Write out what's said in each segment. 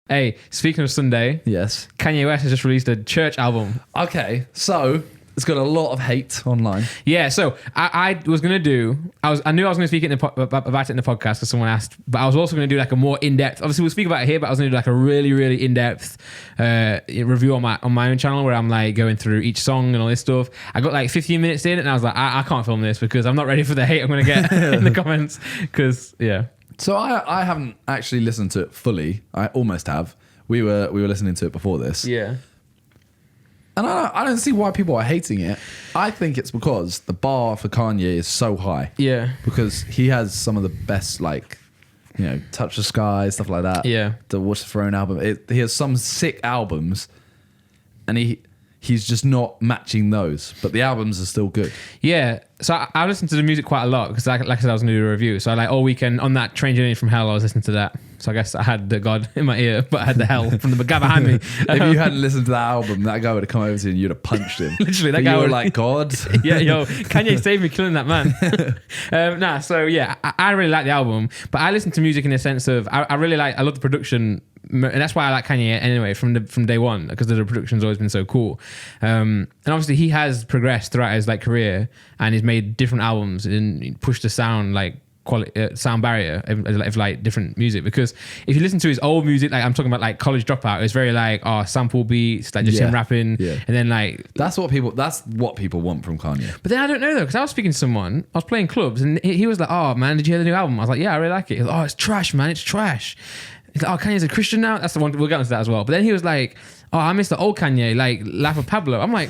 Hey, speaking of Sunday, Yes. Kanye West has just released a church album. Okay, so it's got a lot of hate online. Yeah, so I was gonna do. I knew I was gonna speak about it in the podcast because someone asked, but I was also gonna do like a more in depth. Obviously, we'll speak about it here, but I was gonna do like a really, really in depth review on my own channel where I'm like going through each song and all this stuff. I got like 15 minutes in, and I was like, I can't film this because I'm not ready for the hate I'm gonna get in the comments. Because So I haven't actually listened to it fully. I almost have. We were listening to it before this. yeah. And I don't see why people are hating it. I think it's because the bar for Kanye is so high. Yeah. Because he has some of the best, like, Touch the Sky, stuff like that. Yeah. The Watch the Throne album. He has some sick albums, and he's just not matching those. But the albums are still good. Yeah, so I listened to the music quite a lot because, like I said, I was going to do a review. So all weekend on that train journey from hell, I was listening to that. So I guess I had the God in my ear, but I had the hell from the guy behind me. If you hadn't listened to that album, that guy would have come over to you and you'd have punched him. Literally, that but guy you were would like, God. Yeah, yo, Kanye saved me killing that man. So yeah, I really like the album, but I listen to music in the sense of I love the production. And that's why I like Kanye anyway from day one, because the production's always been so cool. And obviously he has progressed throughout his career, and he's made different albums and pushed the sound quality, sound barrier of different music. Because if you listen to his old music, I'm talking about College Dropout, it's very sample beats, just him rapping, and then that's what people want from Kanye. But then I don't know though, because I was speaking to someone, I was playing clubs, and he was like, "Oh man, did you hear the new album?" I was like, "Yeah, I really like it." He was like, "Oh, it's trash, man, it's trash." He's like, "Oh, Kanye's a Christian now." That's the one, we'll get into that as well. But then he was like, "Oh, I miss the old Kanye, Life of Pablo." I'm like,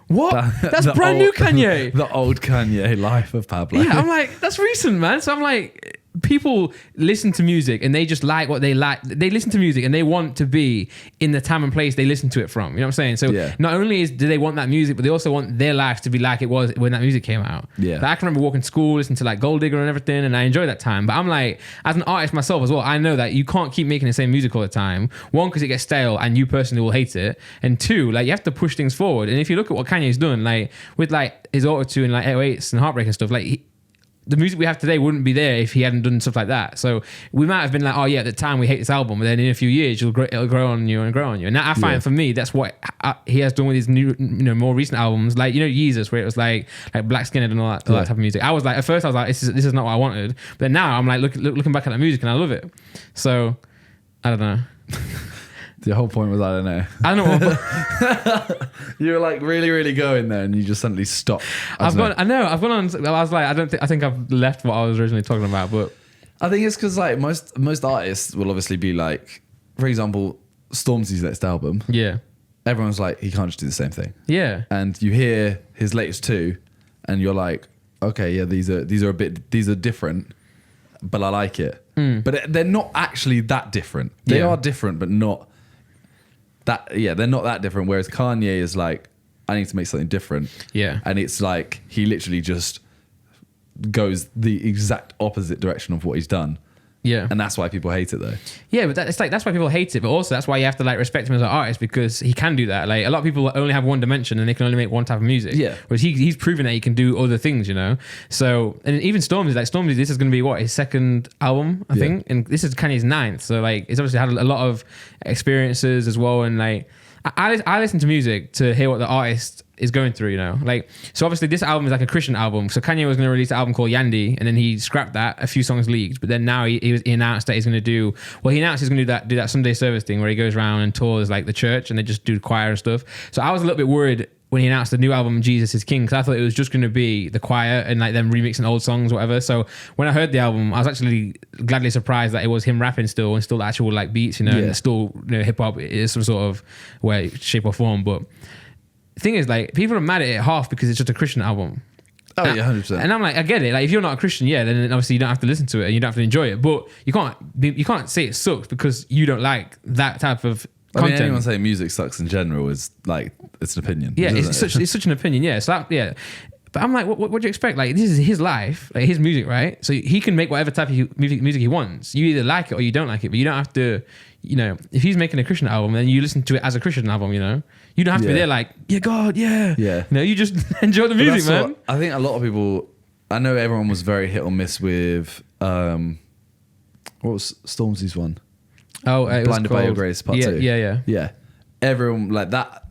what? That's brand new Kanye. The old Kanye, Life of Pablo. Yeah, I'm like, that's recent, man. So I'm like, people listen to music and they just like what they like. They listen to music and they want to be in the time and place they listen to it from. You know what I'm saying? So not only do they want that music, but they also want their life to be like it was when that music came out. Yeah. I can remember walking to school, listening to Gold Digger and everything, and I enjoyed that time. But I'm like, as an artist myself as well, I know that you can't keep making the same music all the time. One, because it gets stale and you personally will hate it. And two, you have to push things forward. And if you look at what Kanye's done, with his auto-tune and 808s and Heartbreak and stuff, the music we have today wouldn't be there if he hadn't done stuff like that. So we might have been like, oh yeah, at the time we hate this album, but then in a few years it'll grow on you and grow on you. And that, I find for me, that's what he has done with his new, more recent albums, Yeezus, where it was like Black Skinhead and all that type of music. I was like, at first I was like, this is not what I wanted, but then now I'm like looking back at that music and I love it. So I don't know. The whole point was, I don't know. You were really, really going there, and you just suddenly stopped. I've gone on. I was like, I think I've left what I was originally talking about, but I think it's because most artists will obviously be like, for example, Stormzy's next album. Yeah, everyone's like, he can't just do the same thing. Yeah, and you hear his latest two, and you're like, okay, yeah, these are different, but I like it. But they're not actually that different. They are different, but not. They're not that different. Whereas Kanye is like, I need to make something different. Yeah. And it's like, he literally just goes the exact opposite direction of what he's done. Yeah. And that's why people hate it though. Yeah, but that's why people hate it. But also that's why you have to respect him as an artist, because he can do that. A lot of people only have one dimension and they can only make one type of music. Yeah. Whereas he's proven that he can do other things, So, and even Stormzy, this is going to be his second album, I think. And this is Kanye's 9th. So he's obviously had a lot of experiences as well. And I listen to music to hear what the artist is going through, so obviously this album is a Christian album. So Kanye was going to release an album called Yandy, and then he scrapped that. A few songs leaked, but then now he announced that he's going to do that Sunday service thing where he goes around and tours the church, and they just do choir and stuff. So I was a little bit worried when he announced the new album Jesus is King, because I thought it was just going to be the choir and them remixing old songs or whatever. So when I heard the album, I was actually gladly surprised that it was him rapping still, and still actual beats, and still hip hop is some sort of way, shape or form. But the thing is, people are mad at it half because it's just a Christian album. Oh yeah, 100%. And I'm like, I get it. If you're not a Christian, then obviously you don't have to listen to it and you don't have to enjoy it. But you can't say it sucks because you don't like that type of content. I mean, anyone saying music sucks in general is it's an opinion. Yeah, it's such an opinion. Yeah, so But I'm like, what do you expect? This is his life, his music, right? So he can make whatever type of music he wants. You either like it or you don't like it, but you don't have to. If he's making a Christian album, then you listen to it as a Christian album. You don't have to be there yeah, God, yeah. You just enjoy the music, man. I think a lot of people. I know everyone was very hit or miss with what was Stormzy's one? it Blinded was by Your called, Grace Part yeah, 2. Yeah. Everyone like that.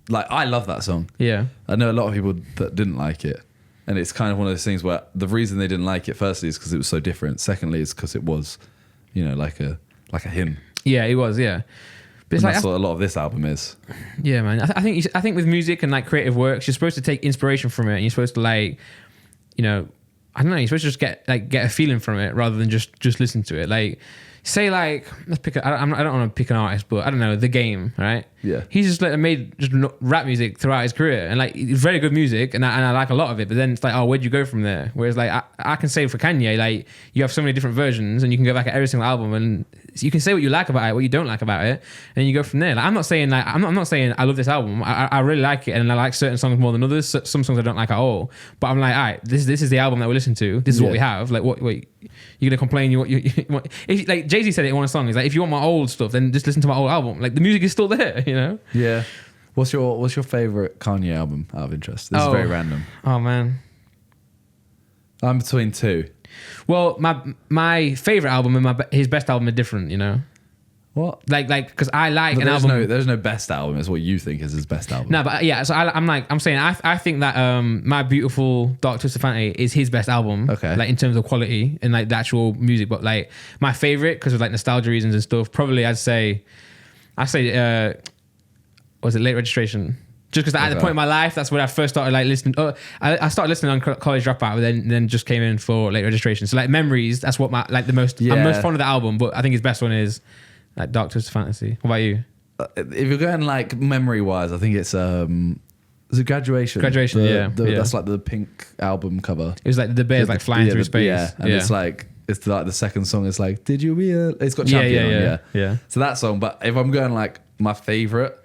Like, I love that song. Yeah. I know a lot of people that didn't like it. And it's kind of one of those things where the reason they didn't like it, firstly, is because it was so different. Secondly, is because it was, like a hymn. Yeah, it was, yeah. But And that's what a lot of this album is. Yeah, man. I think with music and like creative works, you're supposed to take inspiration from it, and you're supposed to like, I don't know, you're supposed to just get a feeling from it rather than just listen to it. Like, say like, let's pick. I don't want to pick an artist, but I don't know, The Game, right? Yeah. He's just like made just rap music throughout his career, and like it's very good music, and I like a lot of it. But then it's like, oh, where'd you go from there? Whereas like I can say for Kanye, like you have so many different versions, and you can go back at every single album, and you can say what you like about it, what you don't like about it, and then you go from there. Like I'm not saying I'm not saying I love this album. I really like it, and I like certain songs more than others. Some songs I don't like at all. But I'm like, all right, this is the album that we listen to. This is what we have. Like, what you're gonna complain? You want? If, like Jay-Z said it in one song, is like, if you want my old stuff, then just listen to my old album. Like the music is still there, you know. Yeah. What's your favorite Kanye album out of interest? This is very random. Oh man. I'm between two. Well, my favorite album and his best album are different, you know. What? Like, because I like an album. There's no best album. It's what you think is his best album. No, but yeah. So I'm saying I think that My Beautiful Dark Twisted Fantasy is his best album. Okay. Like in terms of quality and like the actual music, but like my favorite because of like nostalgia reasons and stuff. Probably I'd say, was it Late Registration? Just because at the point in my life, that's when I first started like listening. I started listening on College Dropout, but then just came in for Late Registration. So like Memories, that's what I'm most fond of the album. But I think his best one is like Dark Twisted Fantasy. What about you? If you're going like memory wise, I think it's it Graduation. Graduation, yeah. That's like the pink album cover. It was like the bears like flying through space. Yeah, and it's like the second song is like, did you realize? It's got Champion on, yeah. So that song, but if I'm going like my favorite.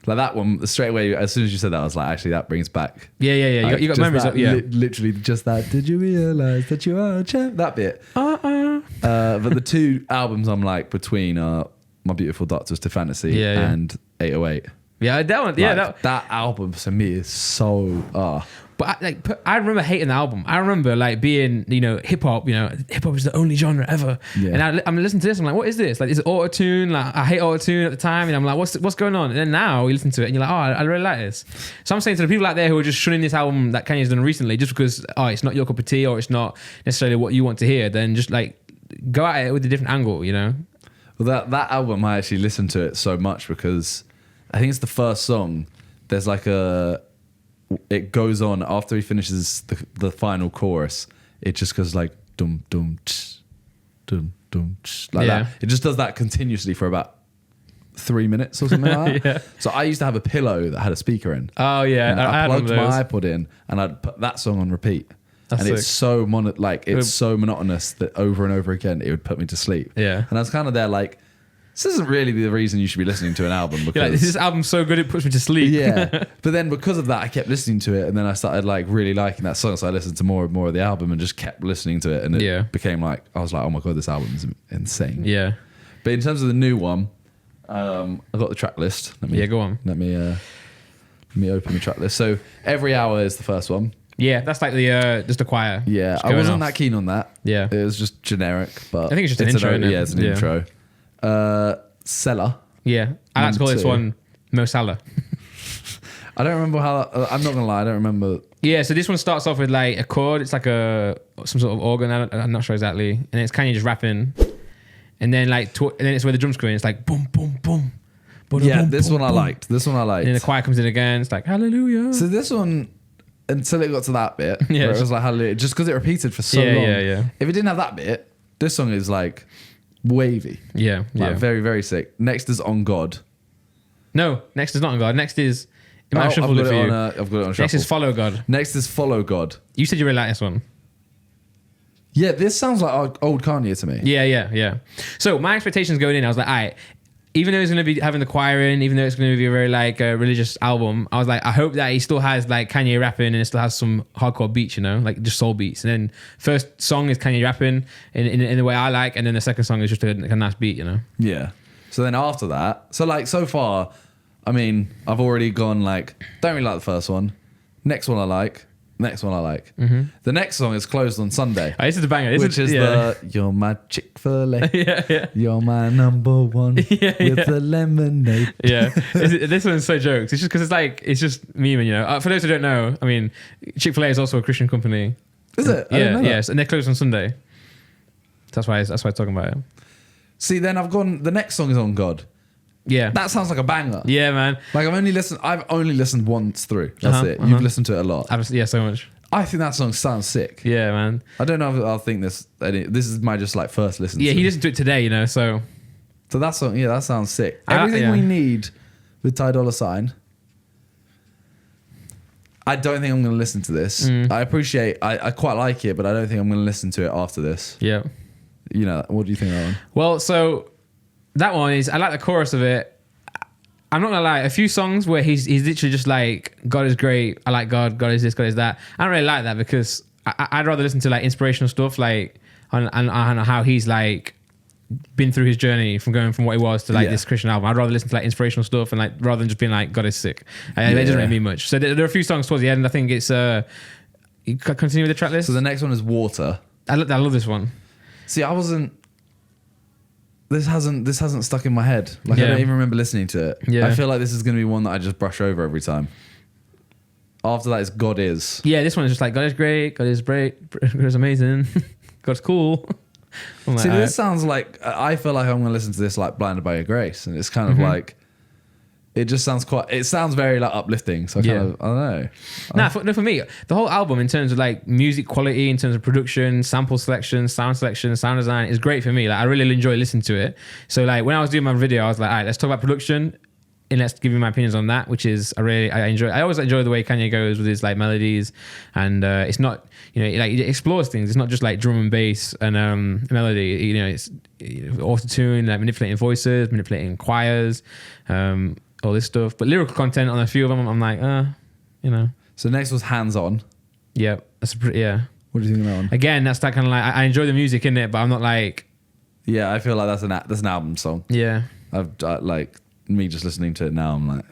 Like that one, straight away, as soon as you said that, I was like, actually, that brings back. Yeah. Like, you got memories that, of, yeah. Literally just that, did you realize that you are a champ? That bit. But the two albums I'm like between are My Beautiful Dark Twisted Fantasy and 808. Yeah, that one. Yeah, that album to me is so... But I remember hating the album. I remember like being, hip hop. Hip hop is the only genre ever. Yeah. And I'm listening to this. I'm like, what is this? Like, is it auto tune? Like, I hate auto tune at the time, and I'm like, what's going on? And then now you listen to it, and you're like, oh, I really like this. So I'm saying to the people out there who are just shunning this album that Kanye's done recently, just because it's not your cup of tea or it's not necessarily what you want to hear, then just like go at it with a different angle. Well, that album, I actually listened to it so much because I think it's the first song. There's like it goes on after he finishes the final chorus. It just goes like dum dum tsh, dum dum tsh, like that. It just does that continuously for about 3 minutes or something like that. So I used to have a pillow that had a speaker in. Oh yeah, and I plugged my iPod in and I'd put that song on repeat. That's sick. It's so so monotonous that over and over again it would put me to sleep. Yeah, and I was kind of there like, this isn't really the reason you should be listening to an album because this album's so good it puts me to sleep. Yeah, but then because of that, I kept listening to it, and then I started like really liking that song. So I listened to more and more of the album, and just kept listening to it, and it became like I was like, oh my god, this album is insane. Yeah. But in terms of the new one, I got the track list. Go on. Let me open the track list. So Every Hour is the first one. Yeah, that's like the just a choir. Yeah, I wasn't that keen on that. Yeah, it was just generic. But I think it's just an intro. It's an intro. Seller. Yeah, I like to call this one Mo Salah. I don't remember how. I'm not gonna lie, I don't remember. Yeah, so this one starts off with like a chord. It's like some sort of organ. I'm not sure exactly. And it's kind of just rapping, and then and then it's where the drums come in. It's like boom, boom, boom. Yeah, this one I liked. And then the choir comes in again. It's like hallelujah. So this one, until it got to that bit, where it was like hallelujah, just because it repeated for so long. Yeah. If it didn't have that bit, this song is like wavy. Yeah. Very, very sick. Next is On God. No, next is not On God. Next is... It might have shuffled it for you. I've got it on shuffle. Next is Follow God. Next is Follow God. You said you really like this one. Yeah, this sounds like old Kanye to me. Yeah. So my expectations going in, I was like, all right, even though he's going to be having the choir in, even though it's going to be a very like religious album, I was like, I hope that he still has like Kanye rapping and it still has some hardcore beats, like just soul beats. And then first song is Kanye rapping in the way I like, and then the second song is just a nice beat, Yeah. So then after that, so far, I mean, I've already gone like, don't really like the first one. Next one I like. Next one I like. Mm-hmm. The next song is Closed on Sunday. This is the banger. Which is the You're my Chick-fil-A. Yeah. You're my number one with the lemonade. Yeah. This one's so jokes. It's just because it's just meme, you know. For those who don't know, I mean, Chick-fil-A is also a Christian company. Is it? Yes, and they're closed on Sunday. That's why I'm talking about it. See, then the next song is On God. Yeah. That sounds like a banger. Yeah, man. Like I've only listened once through. That's it. You've listened to it a lot. So much. I think that song sounds sick. Yeah, man. I don't know if I'll think this is my just like first listen. Yeah, to he listened to it today, you know, so that song, that sounds sick. Everything we need with Ty Dolla $ign. I don't think I'm going to listen to this. I quite like it, but I don't think I'm going to listen to it after this. Yeah. You know, what do you think of that one? Well, so that one is, I like the chorus of it. I'm not gonna lie, a few songs where he's literally just like, God is great, I like God, God is this, God is that. I don't really like that because I'd rather listen to like inspirational stuff, like on how he's like been through his journey from going from what he was to like this Christian album. I'd rather listen to like inspirational stuff and like rather than just being like, God is sick. It doesn't really mean much. So there are a few songs towards the end, and I think it's you continue with the track list. So the next one is Water. I love this one. See, This hasn't stuck in my head. Like I don't even remember listening to it. Yeah. I feel like this is going to be one that I just brush over every time. After that is God Is. Yeah, this one is just like, God is great, God is great, God is amazing, God's cool. Like, see, this sounds like, I feel like I'm going to listen to this like Blinded by Your Grace. And it's kind of like, it just sounds it sounds very like uplifting. So I don't know. For me, the whole album in terms of like music quality, in terms of production, sample selection, sound design is great for me. Like I really enjoy listening to it. So like when I was doing my video, I was like, all right, let's talk about production and let's give you my opinions on that, which is I enjoy. I always enjoy the way Kanye goes with his like melodies, and it's not, you know, like it explores things. It's not just like drum and bass and melody. You know, it's auto-tune, like manipulating voices, manipulating choirs, all this stuff. But lyrical content on a few of them, I'm like, you know. So next was Hands On. Yeah, that's What do you think of that one? Again, that's that kind of like, I enjoy the music in it, but I'm not like. Yeah, I feel like that's an album song. Yeah. Like me just listening to it now, I'm like,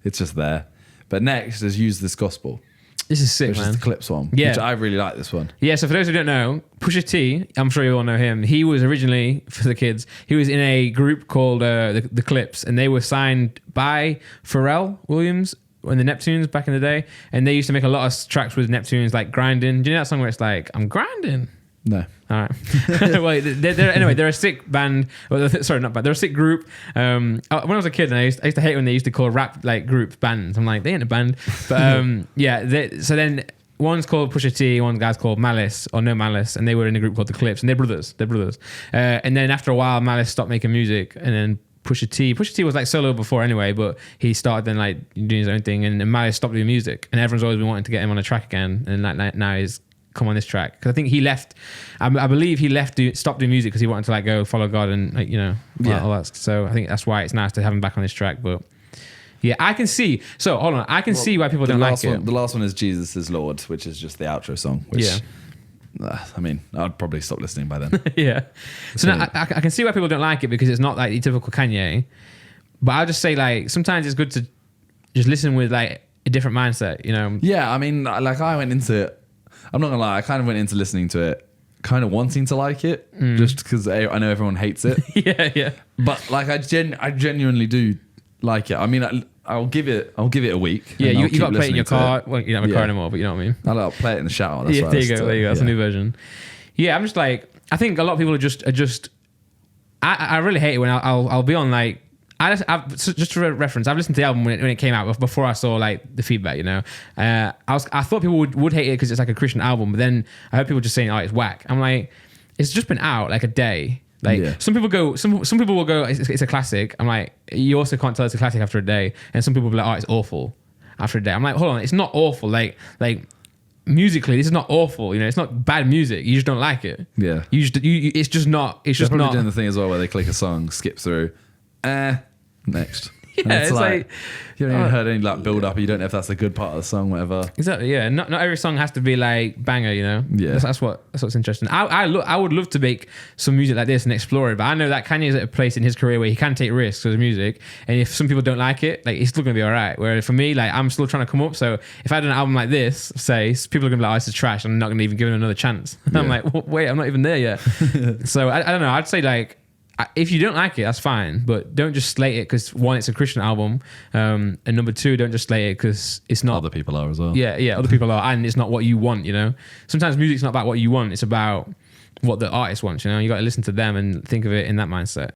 it's just there. But next is Use This Gospel. This is sick, which man. Is the Clips one. Yeah. Which I really like this one. Yeah, so for those who don't know, Pusha T, I'm sure you all know him. He was originally, for the kids, he was in a group called the Clips, and they were signed by Pharrell Williams and the Neptunes back in the day. And they used to make a lot of tracks with Neptunes, like Grinding. Do you know that song where it's like, I'm grinding? No. All right. Well, they're a sick band. Well, sorry, not band. They're a sick group. When I was a kid, and I used to hate when they used to call rap like group bands. I'm like, they ain't a band. But so then one's called Pusha T, one guy's called Malice or No Malice, and they were in a group called the Clips, and they're brothers. And then after a while, Malice stopped making music, and then Pusha T was like solo before anyway, but he started then like doing his own thing, and Malice stopped doing music, and everyone's always been wanting to get him on a track again, and like now he's come on this track because I think he left. I believe he stopped doing music because he wanted to like go follow God and like, you know, all that. So I think that's why it's nice to have him back on this track. But yeah, I can see. So hold on, I can see why people don't like it. The last one is Jesus is Lord, which is just the outro song. Which, I mean, I'd probably stop listening by then. Yeah. So now, I can see why people don't like it because it's not like the typical Kanye. But I'll just say like sometimes it's good to just listen with like a different mindset, you know. Yeah, I mean, like I went into it. I'm not gonna lie, I kind of went into listening to it kind of wanting to like it just because I know everyone hates it. Yeah. But like I genuinely do like it. I mean, I'll give it a week. Yeah, you got to play it in your car. Well, you don't have a car anymore, but you know what I mean. I'll play it in the shower. That's there you go. That's a new version. Yeah, I'm just like, I think a lot of people are just. I really hate it when I'll be on like. Just for reference, I've listened to the album when it came out before I saw like the feedback, you know. I thought people would hate it because it's like a Christian album, but then I heard people just saying, "Oh, it's whack." I'm like, it's just been out like a day. Like some people will go, it's a classic. I'm like, you also can't tell it's a classic after a day. And some people will be like, "Oh, it's awful," after a day. I'm like, hold on, it's not awful. Like musically, this is not awful. You know, it's not bad music. You just don't like it. Yeah. It's just not. It's just They're probably not doing the thing as well where they click a song, skip through. Next. And it's it's like you haven't even heard any like build up. You don't know if that's a good part of the song, whatever. Exactly. Yeah. Not every song has to be like banger. You know. Yeah. That's what's interesting. I would love to make some music like this and explore it, but I know that Kanye is at a place in his career where he can take risks with his music, and if some people don't like it, like it's still gonna be all right. Whereas for me, like I'm still trying to come up. So if I did an album like this, say people are gonna be like, "Oh, this is trash," I'm not gonna even give it another chance. Yeah. I'm like, wait, I'm not even there yet. So I don't know. I'd say like, if you don't like it, that's fine, but don't just slate it because one, it's a Christian album, and number two, don't just slate it because it's not. Other people are as well. Yeah, other people are, and it's not what you want. You know, sometimes music's not about what you want; it's about what the artist wants. You know, you got to listen to them and think of it in that mindset.